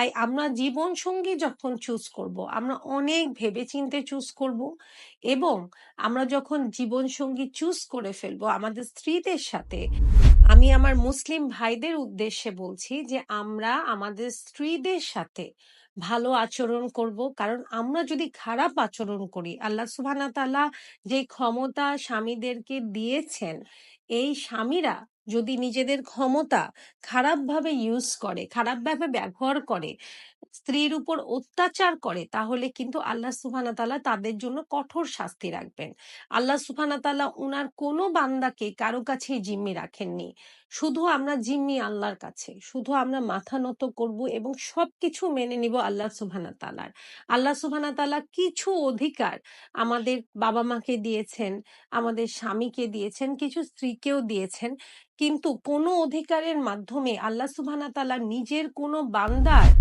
তাই আমরা জীবন সঙ্গী যখন চুজ করব, আমরা অনেক ভেবেচিন্তে চুজ করব। এবং আমরা যখন জীবন সঙ্গী চুজ করে ফেলবো আমাদের স্ত্রীদের সাথে, আমি আমার মুসলিম ভাইদের উদ্দেশ্যে বলছি যে আমরা আমাদের স্ত্রীদের সাথে ভালো আচরণ করব। কারণ আমরা যদি খারাপ আচরণ করি, আল্লাহ সুবহানাহু ওয়া তাআলা যে ক্ষমতা স্বামীদেরকে দিয়েছেন, এই স্বামীরা যদি নিজেদের ক্ষমতা খারাপভাবে ইউজ করে, খারাপভাবে ব্যবহার করে, স্ত্রীর উপর অত্যাচার করে, তাহলে কিন্তু আল্লাহ সুবহানাহু ওয়া তাআলা তাদের জন্য কঠোর শাস্তি রাখবেন। আল্লাহ সুবহানাহু ওয়া তাআলা উনার কোনো বান্দাকে কারো কাছেই জিম্মি রাখেননি। শুধু আমরা জিম্মি আল্লাহর কাছে। শুধু আমরা মাথা নত করব এবং সবকিছু মেনে নিব আল্লাহ সুবহানাহু ওয়া তাআলার। আল্লাহ সুবহানাহু ওয়া তাআলা কিছু অধিকার আমাদের বাবা-মাকে দিয়েছেন, আমাদের স্বামীকে দিয়েছেন, কিছু স্ত্রীকেও দিয়েছেন। কিন্তু কোনো অধিকারের মাধ্যমে আল্লাহ সুবহানাহু ওয়া তাআলা নিজের কোনো বান্দার